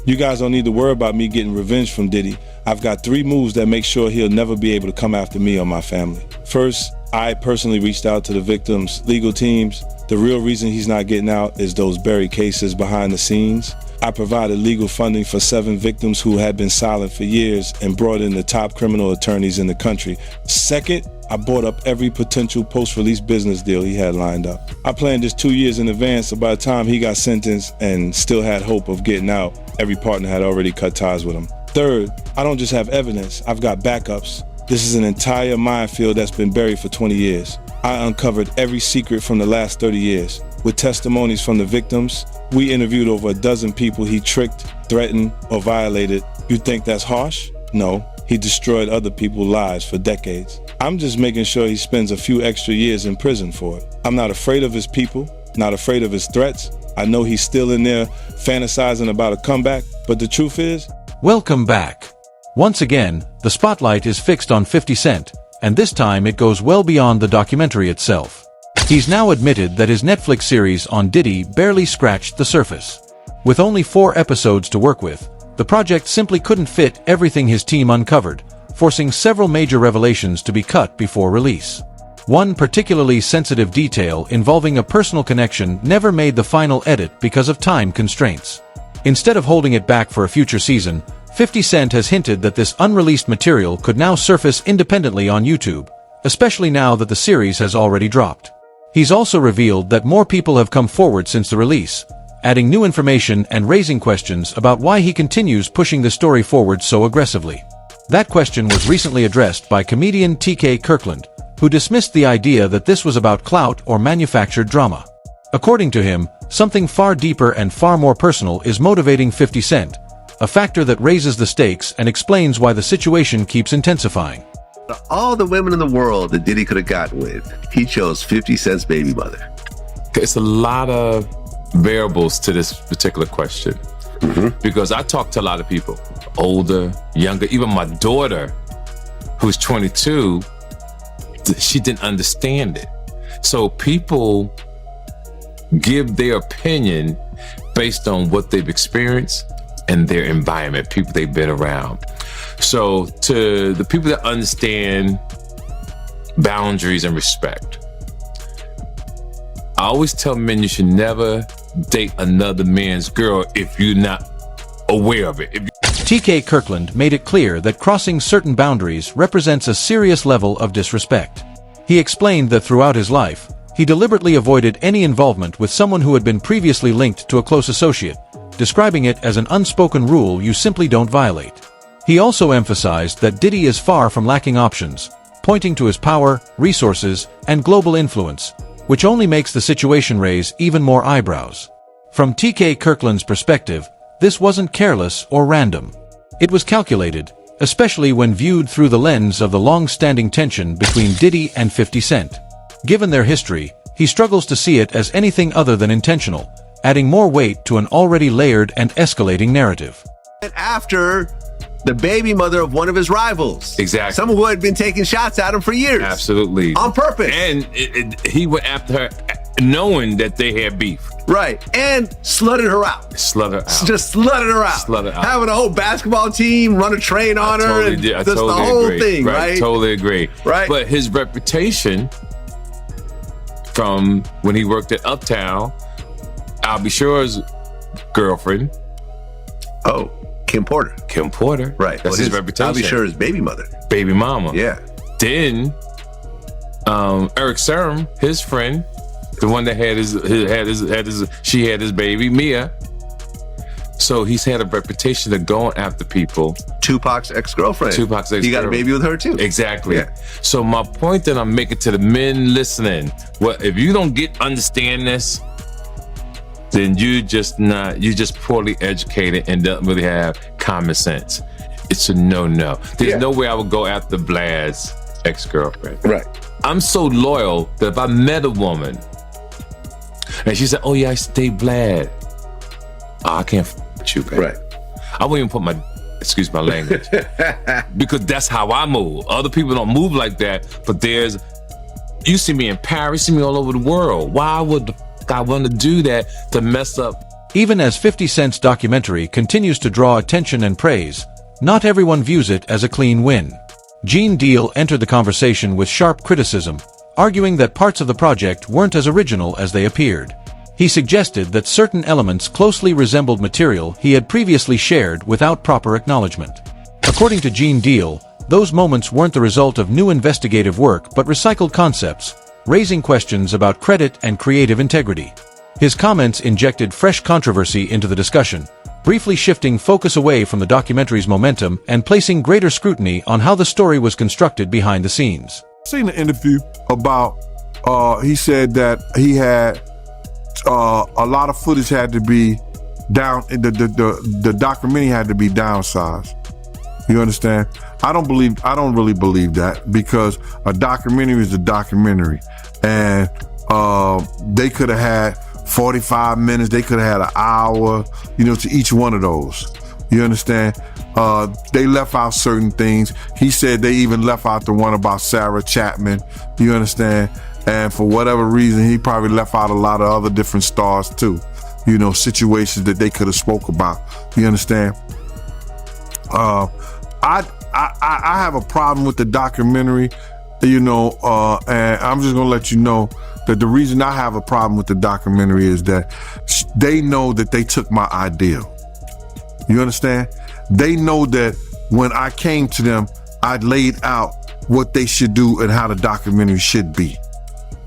You guys don't need to worry about me getting revenge from Diddy. I've got 3 moves that make sure he'll never be able to come after me or my family. First, I personally reached out to the victims' legal teams. The real reason he's not getting out is those buried cases behind the scenes. I provided legal funding for 7 victims who had been silent for years and brought in the top criminal attorneys in the country. Second, I bought up every potential post-release business deal he had lined up. I planned this 2 years in advance, so by the time he got sentenced and still had hope of getting out, every partner had already cut ties with him. Third, I don't just have evidence, I've got backups. This is an entire minefield that's been buried for 20 years. I uncovered every secret from the last 30 years. With testimonies from the victims, we interviewed over a dozen people he tricked, threatened, or violated. You think that's harsh? No, he destroyed other people's lives for decades. I'm just making sure he spends a few extra years in prison for it. I'm not afraid of his people, not afraid of his threats. I know he's still in there fantasizing about a comeback, but the truth is... Welcome back. Once again, the spotlight is fixed on 50 Cent, and this time it goes well beyond the documentary itself. He's now admitted that his Netflix series on Diddy barely scratched the surface. With only 4 episodes to work with, the project simply couldn't fit everything his team uncovered, forcing several major revelations to be cut before release. One particularly sensitive detail involving a personal connection never made the final edit because of time constraints. Instead of holding it back for a future season, 50 Cent has hinted that this unreleased material could now surface independently on YouTube, especially now that the series has already dropped. He's also revealed that more people have come forward since the release, adding new information and raising questions about why he continues pushing the story forward so aggressively. That question was recently addressed by comedian TK Kirkland, who dismissed the idea that this was about clout or manufactured drama. According to him, something far deeper and far more personal is motivating 50 Cent, a factor that raises the stakes and explains why the situation keeps intensifying. All the women in the world that Diddy could have gotten with, he chose 50 Cent's baby mother. It's a lot of variables to this particular question. Because I talk to a lot of people, older, younger, even my daughter, who's 22, she didn't understand it. So people give their opinion based on what they've experienced and their environment, people they've been around. So to the people that understand boundaries and respect, I always tell men you should never date another man's girl if you're not aware of it. TK Kirkland made it clear that crossing certain boundaries represents a serious level of disrespect. He explained that throughout his life, he deliberately avoided any involvement with someone who had been previously linked to a close associate, describing it as an unspoken rule you simply don't violate. He also emphasized that Diddy is far from lacking options, pointing to his power, resources, and global influence, which only makes the situation raise even more eyebrows. From TK Kirkland's perspective, this wasn't careless or random. It was calculated, especially when viewed through the lens of the long-standing tension between Diddy and 50 Cent. Given their history, he struggles to see it as anything other than intentional, adding more weight to an already layered and escalating narrative. After the baby mother of one of his rivals. Exactly. Someone who had been taking shots at him for years. Absolutely. On purpose. And he went after her knowing that they had beef. Right. And slutted her out. Slutted out. Just slutted her out. Slutted out. Having a whole basketball team run a train on her. Totally and did. I just totally the whole agree. thing, right? Totally agree. Right. But his reputation from when he worked at Uptown, I'll be sure's girlfriend. Oh, Kim Porter. Kim Porter. Right. That's his reputation. I'll be sure his baby mother. Baby mama. Yeah. Then Eric Serum, his friend, the one that had she had his baby, Mia. So he's had a reputation of going after people. Tupac's ex-girlfriend. He got a baby with her too. Exactly. Yeah. So my point that I'm making to the men listening, well, if you don't understand this, then you just poorly educated and don't really have common sense. It's a no-no. There's no way I would go after Vlad's ex-girlfriend. Right. I'm so loyal that if I met a woman and she said, "Oh yeah, I used to date Vlad," I can't f with you, baby. Right. I won't even put my, excuse my language, because that's how I move. Other people don't move like that, but you see me in Paris, you see me all over the world. Why would I want to do that to mess up Even as 50 Cent's documentary continues to draw attention and praise, not everyone views it as a clean win. Gene Deal entered the conversation with sharp criticism, arguing that parts of the project weren't as original as they appeared. He suggested that certain elements closely resembled material he had previously shared without proper acknowledgement. According to Gene Deal, those moments weren't the result of new investigative work but recycled concepts, raising questions about credit and creative integrity. His comments injected fresh controversy into the discussion, briefly shifting focus away from the documentary's momentum and placing greater scrutiny on how the story was constructed behind the scenes. I've seen an interview about, he said that he had a lot of footage had to be down, the documentary had to be downsized. You understand? I don't really believe that, because a documentary is a documentary, and they could have had 45 minutes, they could have had an hour, to each one of those. You understand? They left out certain things. He said they even left out the one about Sarah Chapman. You understand? And for whatever reason, he probably left out a lot of other different stars too. Situations that they could have spoke about. You understand? I have a problem with the documentary, and I'm just gonna let you know that the reason I have a problem with the documentary is that they know that they took my idea. You understand? They know that when I came to them, I laid out what they should do and how the documentary should be.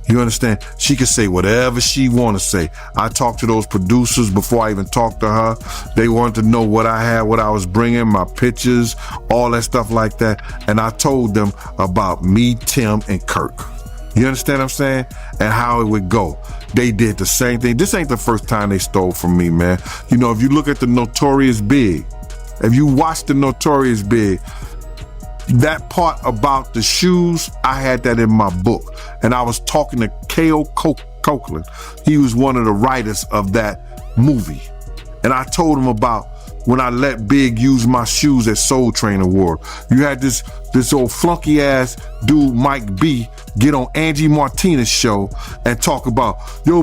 You understand? She can say whatever she want to say. I talked to those producers before I even talked to her. They wanted to know what I had, what I was bringing, my pictures, all that stuff like that. And I told them about me, Tim, and Kirk. You understand what I'm saying? And how it would go. They did the same thing. This ain't the first time they stole from me, man. If you look at the Notorious Big, if you watch the Notorious Big, that part about the shoes, I had that in my book. And I was talking to K.O. Copeland. He was one of the writers of that movie. And I told him about when I let Big use my shoes at Soul Train Award. You had this old flunky ass dude, Mike B, get on Angie Martinez's show and talk about,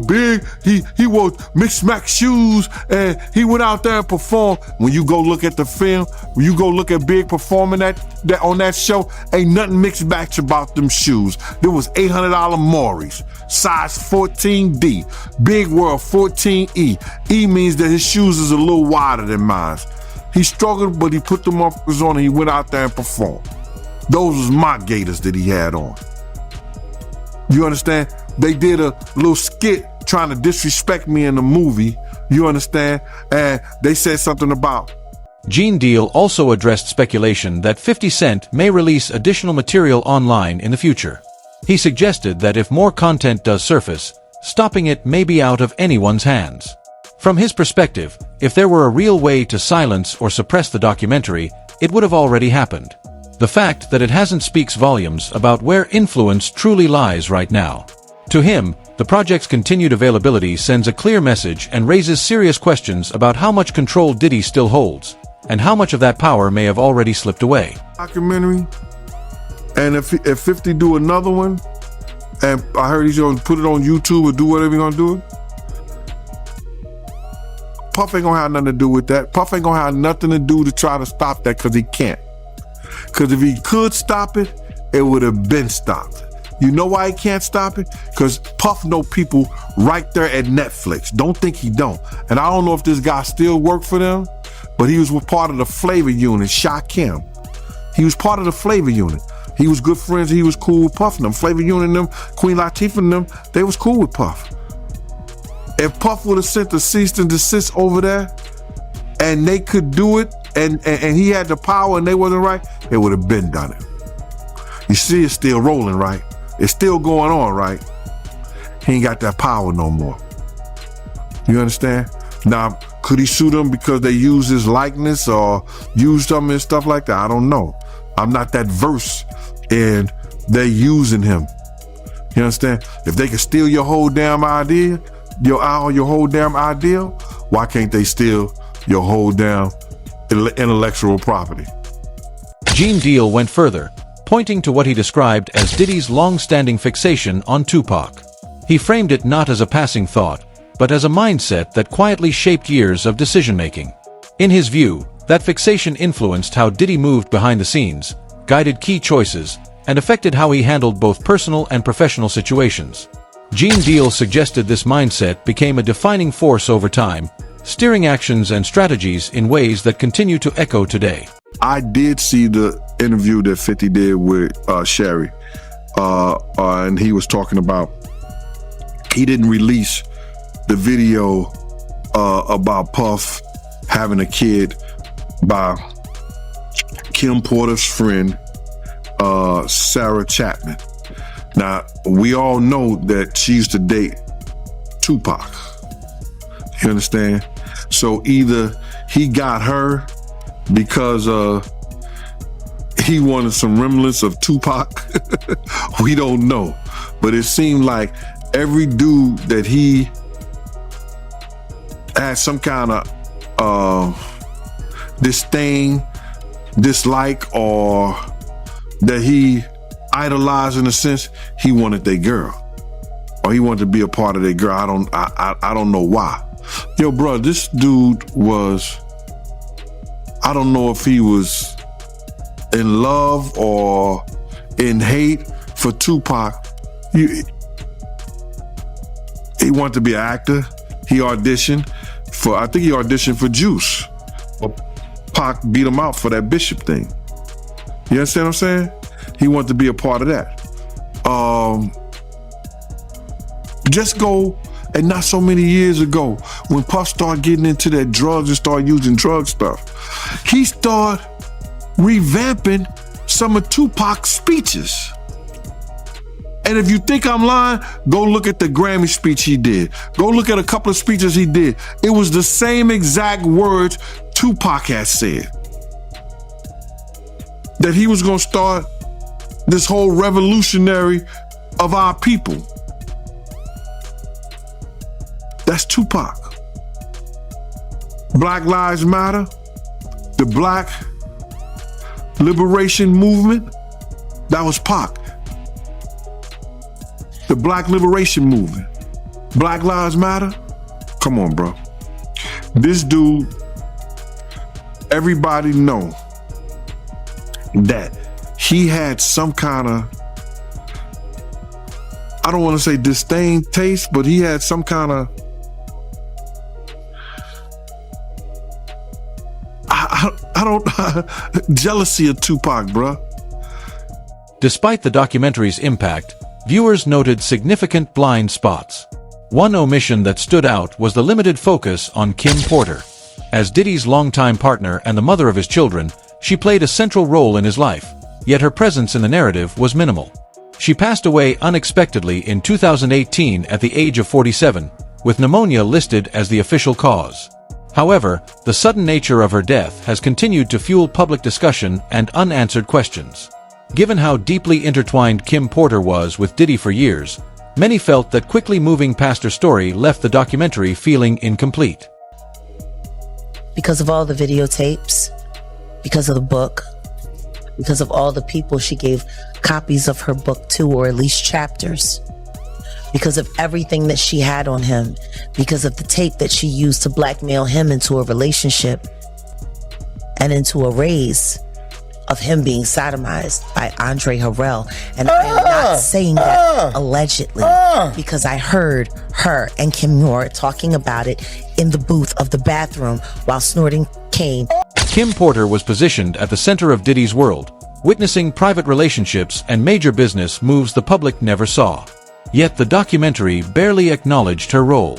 Big, he wore mixed max shoes and he went out there and performed. When you go look at the film, when you go look at Big performing that on that show, ain't nothing mixed match about them shoes. There was $800 Maury's, size 14D. Big wore a 14E. E means that his shoes is a little wider than mine. He struggled, but he put the motherfuckers on and he went out there and performed. Those was my Gators that he had on. You understand? They did a little skit trying to disrespect me in the movie. You understand? And they said something about. Gene Deal also addressed speculation that 50 Cent may release additional material online in the future. He suggested that if more content does surface, stopping it may be out of anyone's hands. From his perspective, if there were a real way to silence or suppress the documentary, it would have already happened. The fact that it hasn't speaks volumes about where influence truly lies right now. To him, the project's continued availability sends a clear message and raises serious questions about how much control Diddy still holds, and how much of that power may have already slipped away. Documentary, and if 50 do another one, and I heard he's going to put it on YouTube or do whatever he's going to do, Puff ain't going to have nothing to do with that. Puff ain't going to have nothing to do to try to stop that, because he can't. Because if he could stop it, it would have been stopped. You know why he can't stop it? Because Puff know people right there at Netflix. Don't think he don't. And I don't know if this guy still work for them, but he was part of the Flavor Unit, Shakim. He was part of the Flavor Unit. He was good friends. He was cool with Puff and them. Flavor Unit and them, Queen Latifah and them, they was cool with Puff. If Puff would have sent a cease and desist over there, and they could do it, and he had the power and they wasn't right, it would have been done it. You see, it's still rolling, right? It's still going on, right? He ain't got that power no more. You understand? Now, could he sue them because they used his likeness or used him and stuff like that? I don't know. I'm not that versed in they using him. You understand? If they can steal your whole damn idea, your whole damn ideal, why can't they steal your whole damn intellectual property? Gene Deal went further, pointing to what he described as Diddy's long-standing fixation on Tupac. He framed it not as a passing thought, but as a mindset that quietly shaped years of decision-making. In his view, that fixation influenced how Diddy moved behind the scenes, guided key choices, and affected how he handled both personal and professional situations. Gene Deal suggested this mindset became a defining force over time, steering actions and strategies in ways that continue to echo today. I did see the interview that 50 did with Sherry, and he was talking about he didn't release the video about Puff having a kid by Kim Porter's friend, Sarah Chapman. Now, we all know that she used to date Tupac. You understand? So either he got her because he wanted some remnants of Tupac. We don't know. But it seemed like every dude that he had some kind of disdain, dislike, or that he idolized in a sense, he wanted their girl, or he wanted to be a part of their girl. I don't know why. Yo, bro, this dude was, I don't know if he was in love or in hate for Tupac. He wanted to be an actor. He auditioned for, I think he auditioned for Juice. Pac beat him out for that Bishop thing. You understand what I'm saying? He wanted to be a part of that. Just go, and not so many years ago, when Puff started getting into that drugs and started using drug stuff, he started revamping some of Tupac's speeches. And if you think I'm lying, go look at the Grammy speech he did. Go look at a couple of speeches he did. It was the same exact words Tupac had said. That he was gonna start this whole revolutionary of our people. That's Tupac. Black Lives Matter, the Black Liberation Movement, that was Pac. The Black Liberation Movement. Black Lives Matter? Come on, bro. This dude, everybody know that he had some kind of, I don't want to say disdain taste, but he had some kind of, I don't, jealousy of Tupac, bruh. Despite the documentary's impact, viewers noted significant blind spots. One omission that stood out was the limited focus on Kim Porter. As Diddy's longtime partner and the mother of his children, she played a central role in his life, yet her presence in the narrative was minimal. She passed away unexpectedly in 2018 at the age of 47, with pneumonia listed as the official cause. However, the sudden nature of her death has continued to fuel public discussion and unanswered questions. Given how deeply intertwined Kim Porter was with Diddy for years, many felt that quickly moving past her story left the documentary feeling incomplete. Because of all the videotapes, because of the book, because of all the people she gave copies of her book to, or at least chapters, because of everything that she had on him, because of the tape that she used to blackmail him into a relationship and into a raise of him being sodomized by Andre Harrell. And I am not saying that allegedly, because I heard her and Kim Moore talking about it in the booth of the bathroom while snorting cane. Kim Porter was positioned at the center of Diddy's world, witnessing private relationships and major business moves the public never saw. Yet the documentary barely acknowledged her role.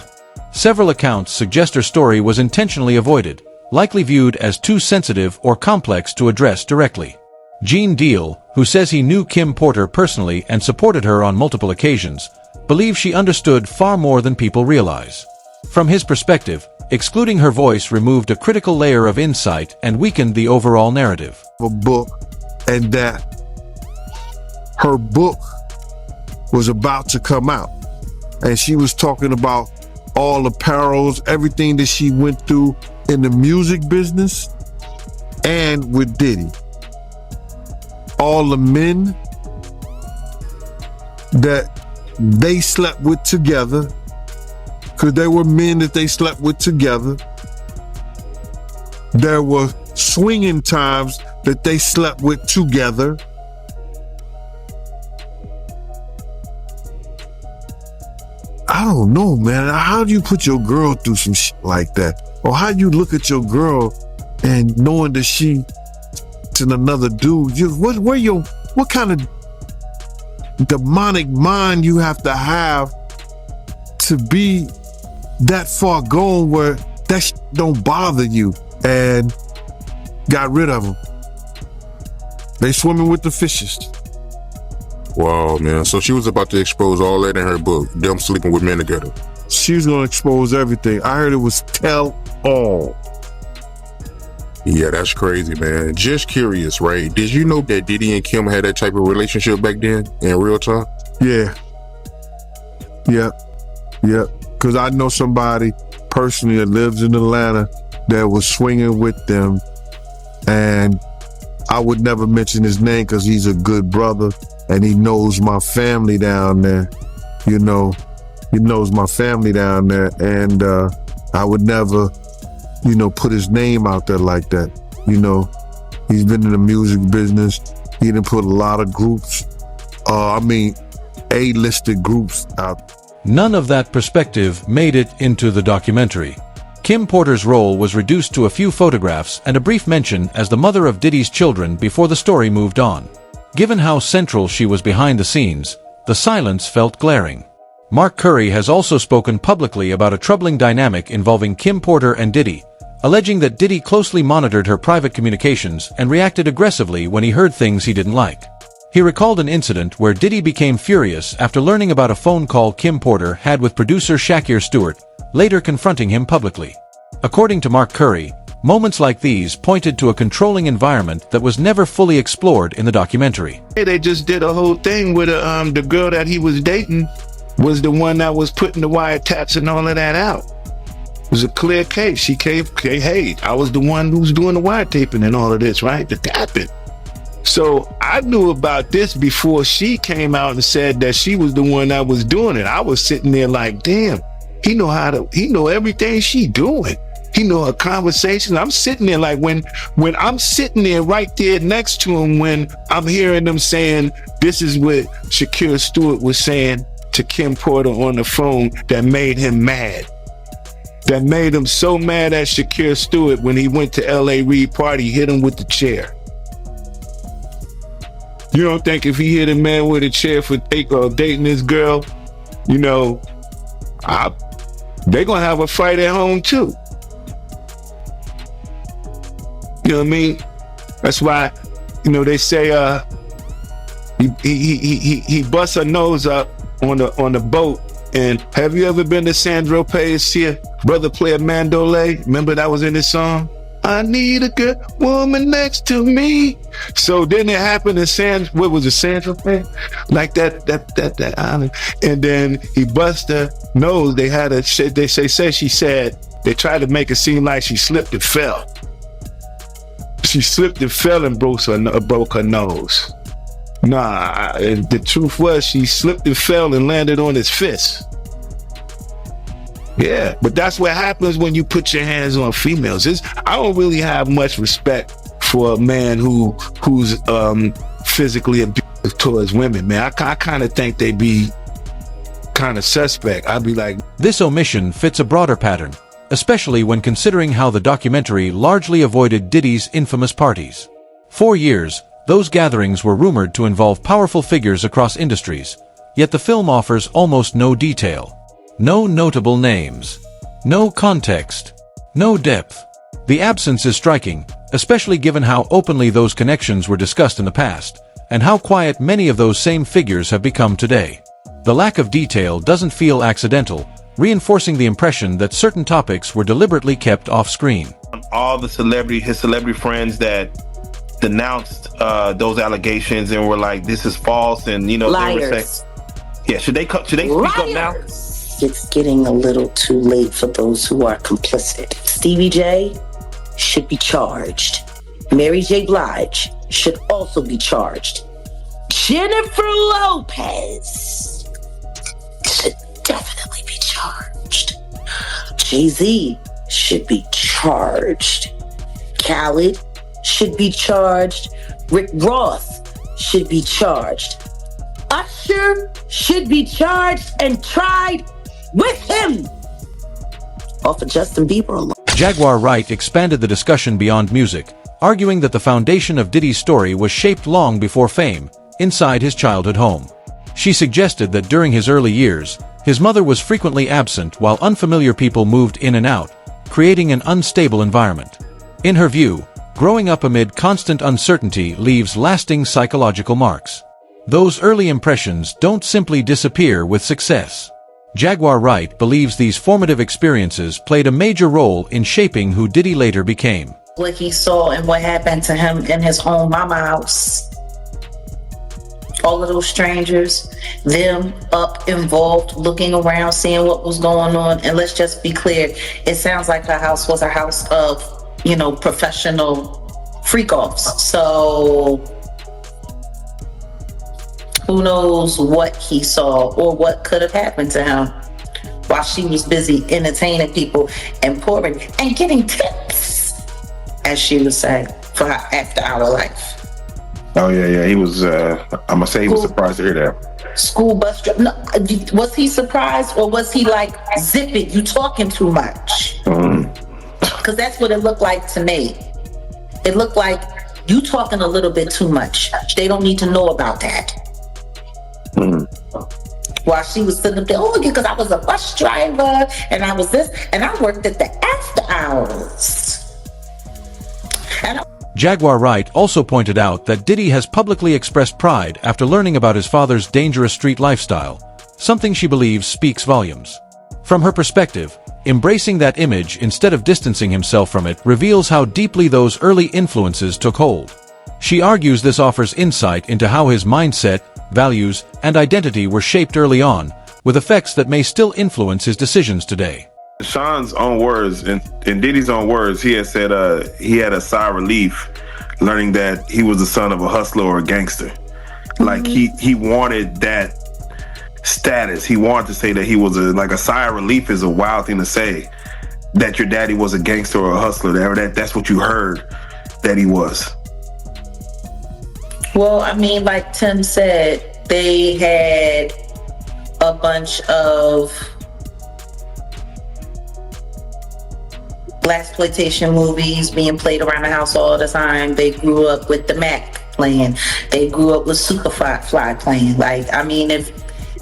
Several accounts suggest her story was intentionally avoided, likely viewed as too sensitive or complex to address directly. Gene Deal, who says he knew Kim Porter personally and supported her on multiple occasions, believes she understood far more than people realize. From his perspective, excluding her voice removed a critical layer of insight and weakened the overall narrative. A book, and that her book was about to come out, and she was talking about all the perils, everything that she went through in the music business and with Diddy. All the men that they slept with together, because there were men that they slept with together. There were swinging times that they slept with together. I don't know, man. How do you put your girl through some shit like that? Or how do you look at your girl and knowing that she's another dude? What kind of demonic mind you have to be that far gone where that shit don't bother you? And got rid of them. They swimming with the fishes. Wow, man. So she was about to expose all that in her book, them sleeping with men together. She was gonna expose everything. I heard it was tell all. Yeah, that's crazy, man. Just curious, right? Did you know that Diddy and Kim had that type of relationship back then in real time? Yeah. Because I know somebody personally that lives in Atlanta that was swinging with them, and I would never mention his name because he's a good brother and he knows my family down there. You know, he knows my family down there, and I would never, put his name out there like that. He's been in the music business. He didn't put a lot of groups, A-listed groups out. None of that perspective made it into the documentary. Kim Porter's role was reduced to a few photographs and a brief mention as the mother of Diddy's children before the story moved on. Given how central she was behind the scenes, the silence felt glaring. Mark Curry has also spoken publicly about a troubling dynamic involving Kim Porter and Diddy, alleging that Diddy closely monitored her private communications and reacted aggressively when he heard things he didn't like. He recalled an incident where Diddy became furious after learning about a phone call Kim Porter had with producer Shakir Stewart, later confronting him publicly. According to Mark Curry, moments like these pointed to a controlling environment that was never fully explored in the documentary. They just did a whole thing with the girl that he was dating was the one that was putting the wiretaps and all of that out. It was a clear case. She came, hey, I was the one who's doing the wiretaping and all of this, right? The tapping. So I knew about this before she came out and said that she was the one that was doing it. I was sitting there like, damn, he know everything she doing. He know her conversations. I'm sitting there like when I'm sitting there right there next to him, when I'm hearing them saying, this is what Shakir Stewart was saying to Kim Porter on the phone that made him mad. That made him so mad at Shakir Stewart when he went to L.A. Reid party, hit him with the chair. You don't think if he hit a man with a chair for dating this girl, they gonna have a fight at home too. You know what I mean? That's why, they say he busts her nose up on the boat. And have you ever been to Sandro Pay's here? Brother play a mandolay. Remember that was in his song? I need a good woman next to me. So then it happened in what was it, Sandro Pay? Like that island. And then he bust her nose. She said, they tried to make it seem like she slipped and fell. She slipped and fell and broke her nose. Nah, the truth was she slipped and fell and landed on his fist. Yeah, but that's what happens when you put your hands on females. I don't really have much respect for a man who's physically abusive towards women, man. I kind of think they be kind of suspect. I'd be like, this omission fits a broader pattern, especially when considering how the documentary largely avoided Diddy's infamous parties. For years, those gatherings were rumored to involve powerful figures across industries, yet the film offers almost no detail. No notable names. No context. No depth. The absence is striking, especially given how openly those connections were discussed in the past, and how quiet many of those same figures have become today. The lack of detail doesn't feel accidental, reinforcing the impression that certain topics were deliberately kept off-screen. All his celebrity friends that denounced those allegations and were like, this is false, and liars. They were saying, yeah, should they speak up now? It's getting a little too late for those who are complicit. Stevie J should be charged. Mary J. Blige should also be charged. Jennifer Lopez should definitely be charged. Jay-Z should be charged. Khaled should be charged. Rick Ross should be charged. Usher should be charged and tried with him. Off of Justin Bieber alone. Jaguar Wright expanded the discussion beyond music, arguing that the foundation of Diddy's story was shaped long before fame, inside his childhood home. She suggested that during his early years, his mother was frequently absent while unfamiliar people moved in and out, creating an unstable environment. In her view, growing up amid constant uncertainty leaves lasting psychological marks. Those early impressions don't simply disappear with success. Jaguar Wright believes these formative experiences played a major role in shaping who Diddy later became. What he saw and what happened to him in his own mama house. All of those strangers, them up involved, looking around, seeing what was going on. And let's just be clear, it sounds like her house was a house of, professional freak-offs. So who knows what he saw or what could have happened to him while she was busy entertaining people and pouring and getting tips, as she would say, for her after-hour life. Oh yeah. He was. I'm gonna say he was surprised to hear that. School bus driver. No, was he surprised or was he like, zip it, you talking too much? Because that's what it looked like to me. It looked like you talking a little bit too much. They don't need to know about that. While she was sitting up there, because I was a bus driver and I was this and I worked at the after hours. Jaguar Wright also pointed out that Diddy has publicly expressed pride after learning about his father's dangerous street lifestyle, something she believes speaks volumes. From her perspective, embracing that image instead of distancing himself from it reveals how deeply those early influences took hold. She argues this offers insight into how his mindset, values, and identity were shaped early on, with effects that may still influence his decisions today. Sean's own words, in Diddy's own words, he had said he had a sigh of relief learning that he was the son of a hustler or a gangster. Like he wanted that status. He wanted to say that he was a sigh of relief is a wild thing to say, that your daddy was a gangster or a hustler. That's what you heard that he was. Well, I mean, like Tim said, they had a bunch of blaxploitation movies being played around the house all the time. They grew up with the Mac playing. They grew up with Superfly playing. Like, I mean, if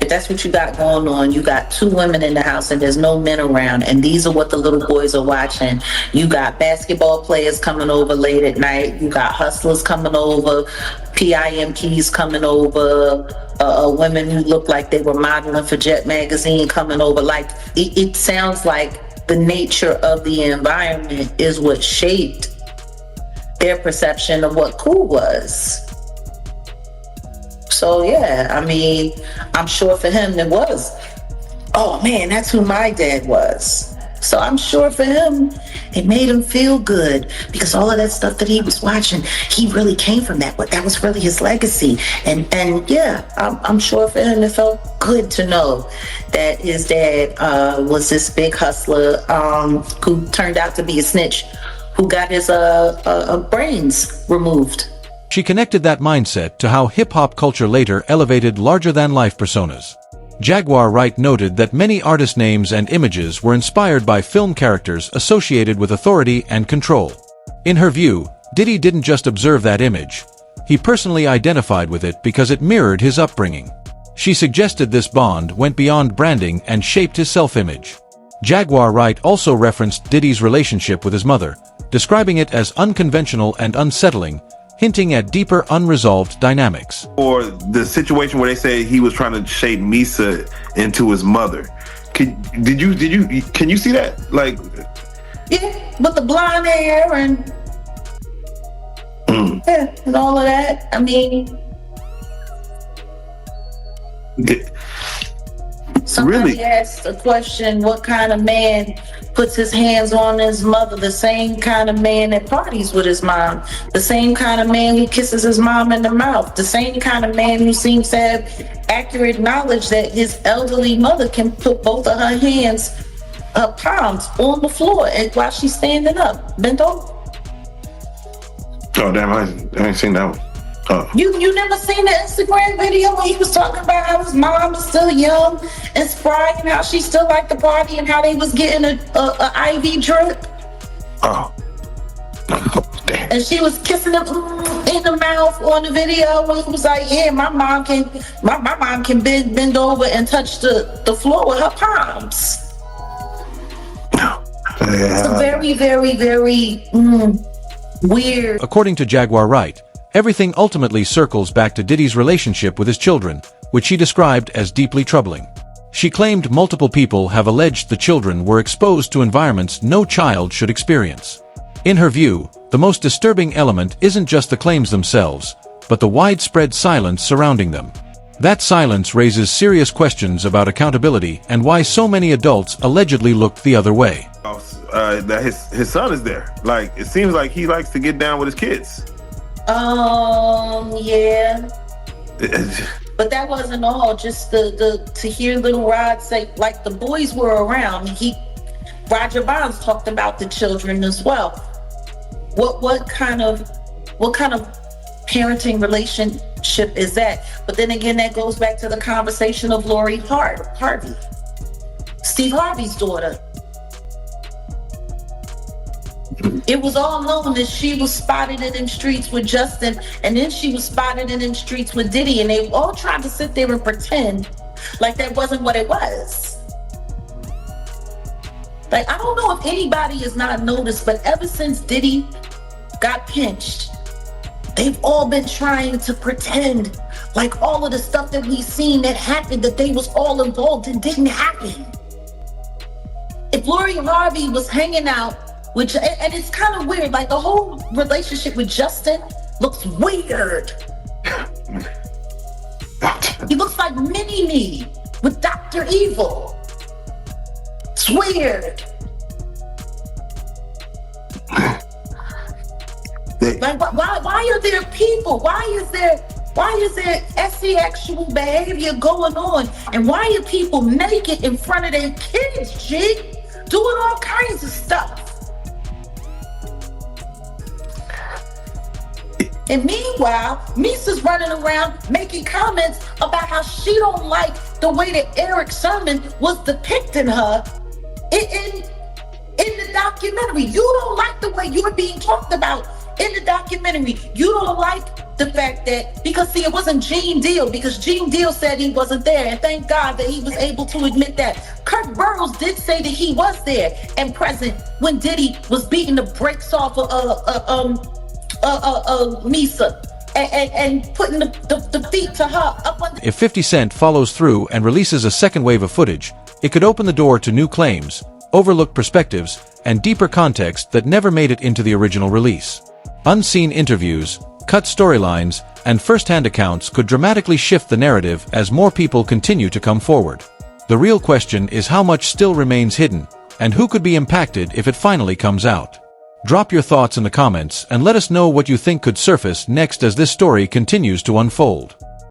that's what you got going on, you got two women in the house and there's no men around, and these are what the little boys are watching. You got basketball players coming over late at night. You got hustlers coming over, PIMPs coming over, women who look like they were modeling for Jet Magazine coming over. Like, it sounds like the nature of the environment is what shaped their perception of what cool was. So yeah, I mean, I'm sure for him it was, oh man, that's who my dad was. So I'm sure for him, it made him feel good because all of that stuff that he was watching, he really came from that, but that was really his legacy. And yeah, I'm sure for him it felt good to know that his dad was this big hustler who turned out to be a snitch, who got his brains removed. She connected that mindset to how hip-hop culture later elevated larger-than-life personas. Jaguar Wright noted that many artist names and images were inspired by film characters associated with authority and control. In her view, Diddy didn't just observe that image. He personally identified with it because it mirrored his upbringing. She suggested this bond went beyond branding and shaped his self-image. Jaguar Wright also referenced Diddy's relationship with his mother, describing it as unconventional and unsettling, hinting at deeper unresolved dynamics. Or the situation where they say he was trying to shape Misa into his mother. Can you see that? Like, yeah, with the blonde hair and yeah, and all of that. I mean, somebody really asked a question: what kind of man puts his hands on his mother? The same kind of man that parties with his mom, the same kind of man who kisses his mom in the mouth, the same kind of man who seems to have accurate knowledge that his elderly mother can put both of her hands palms on the floor and while she's standing up, bent over. Oh damn, I ain't seen that one. You never seen the Instagram video when he was talking about how his mom is still young and spry and how she still liked the party and how they was getting a IV drip? Oh. Damn. And she was kissing him in the mouth on the video. And he was like, "Yeah, my mom can bend over and touch the floor with her palms." It's a very, very, very weird. According to Jaguar Wright, everything ultimately circles back to Diddy's relationship with his children, which she described as deeply troubling. She claimed multiple people have alleged the children were exposed to environments no child should experience. In her view, the most disturbing element isn't just the claims themselves, but the widespread silence surrounding them. That silence raises serious questions about accountability and why so many adults allegedly looked the other way. That his son is there. Like, it seems like he likes to get down with his kids. Yeah. But that wasn't all. Just to hear Little Rod say, like, the boys were around. Roger Bonds talked about the children as well. What kind of parenting relationship is that? But then again, that goes back to the conversation of Lori Harvey, Steve Harvey's daughter. It was all known that she was spotted in them streets with Justin, and then she was spotted in them streets with Diddy, and they all tried to sit there and pretend like that wasn't what it was. Like, I don't know if anybody has not noticed, but ever since Diddy got pinched, they've all been trying to pretend like all of the stuff that we've seen that happened, that they was all involved in, didn't happen. If Lori Harvey was hanging out, and it's kind of weird, like the whole relationship with Justin looks weird. He looks like Mini-Me with Dr. Evil. It's weird. Like, why are there people? Why is there sexual behavior going on? And why are people naked in front of their kids, G? Doing all kinds of stuff. And meanwhile, Misa's running around making comments about how she don't like the way that Eric Sermon was depicting her in the documentary. You don't like the way you're being talked about in the documentary. You don't like the fact that, because see, it wasn't Gene Deal, because Gene Deal said he wasn't there, and thank God that he was able to admit that. Kurt Burrows did say that he was there and present when Diddy was beating the brakes off Misa and putting the feet to her up under. If 50 Cent follows through and releases a second wave of footage, it could open the door to new claims, overlooked perspectives, and deeper context that never made it into the original release. Unseen interviews, cut storylines, and first-hand accounts could dramatically shift the narrative as more people continue to come forward. The real question is how much still remains hidden, and who could be impacted if it finally comes out. Drop your thoughts in the comments and let us know what you think could surface next as this story continues to unfold.